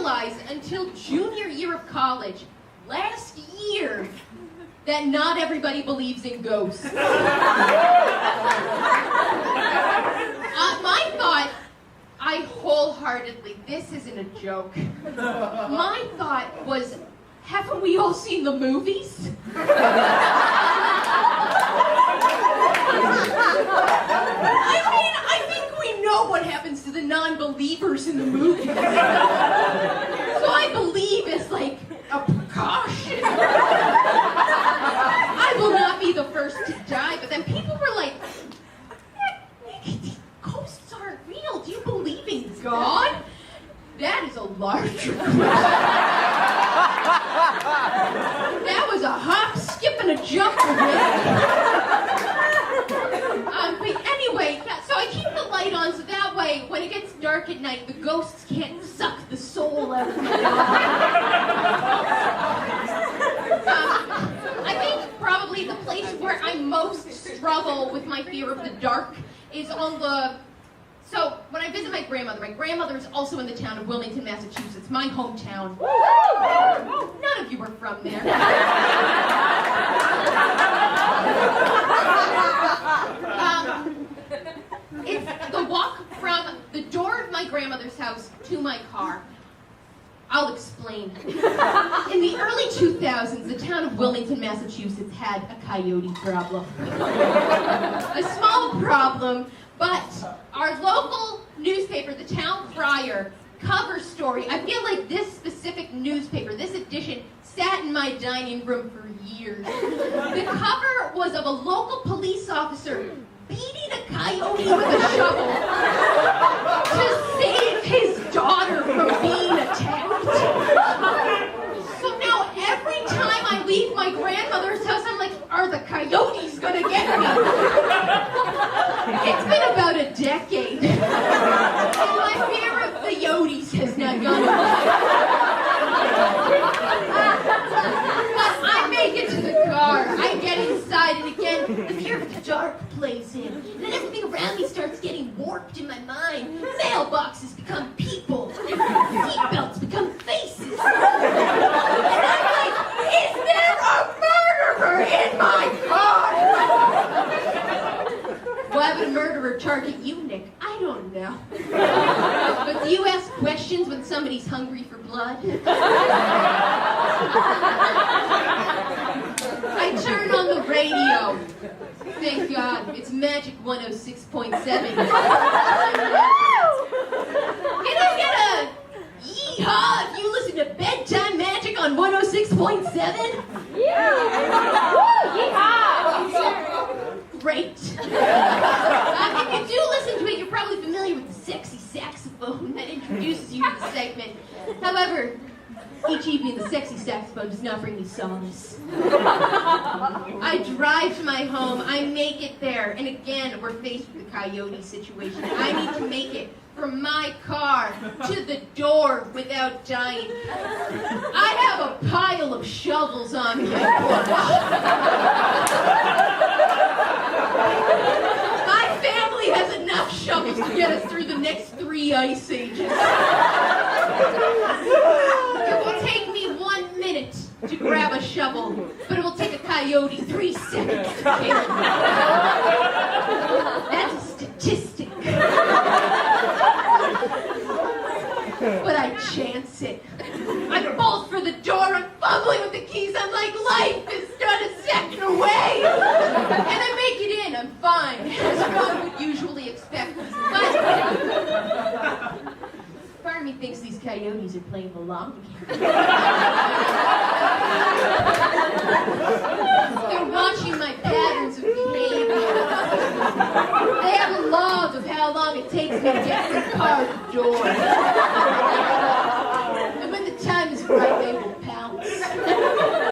realize until junior year of college, last year, that not everybody believes in ghosts. My thought, I wholeheartedly, this isn't a joke. My thought was, haven't we all seen the movies? I think we know what happens to the non-believers in the movies. So I believe it's like a precaution. I will not be the first to die, but then people were like, ghosts aren't real. Do you believe in God? That is a larger question. That was a hop, skip, and a jump away. But anyway, yeah, so I keep the light on so that way, when it gets dark at night, the ghosts can't suck the soul out of me. I think probably the place where I most struggle with my fear of the dark is on the... So, when I visit my grandmother is also in the town of Wilmington, Massachusetts, my hometown. None of you are from there. It's the walk from the door of my grandmother's house to my car. I'll explain. In the early 2000s, the town of Wilmington, Massachusetts had a coyote problem. A small problem, but our local newspaper, the Town Crier, cover story, I feel like this specific newspaper, this edition, sat in my dining room for years. The cover was of a local police officer beating a coyote with a shovel to save his daughter from being attacked. So now every time I leave my grandmother's house, I'm like, are the coyotes gonna get me? It's been about a decade, and my fear of coyotes has not gone away. But I make it to the car, I get inside, and again, the fear of the dark plays in. And then everything around me starts getting warped in my mind. Mailboxes become people, seatbelts become faces. And I'm like, is there a murderer in my car? Why would a murderer target you, Nick? I don't know. But do you ask questions when somebody's hungry for blood? I turn on the radio. Thank God, it's Magic 106.7. Can I get a yeehaw if you listen to Bedtime Magic on 106.7? Yeah! Yeehaw! Great. If you do listen to it, you're probably familiar with the sexy saxophone that introduces you to the segment. However, each evening the sexy saxophone does not bring me solace. I drive to my home, I make it there, and again, we're faced with the coyote situation. I need to make it from my car to the door without dying. I have a pile of shovels on my porch. My family has enough shovels to get us through the next 3 ice ages. It will take me 1 minute to grab a shovel, but it will take a coyote 3 seconds to kill me. That's a statistic. But I chance it. I bolt for the door, I'm fumbling with the keys, I'm like, life is not a second away! And I make it in, I'm fine, as one would usually expect. But part of me thinks these coyotes are playing the long game. They're watching my patterns of behavior. They have a log of how long it takes me to get from car to door.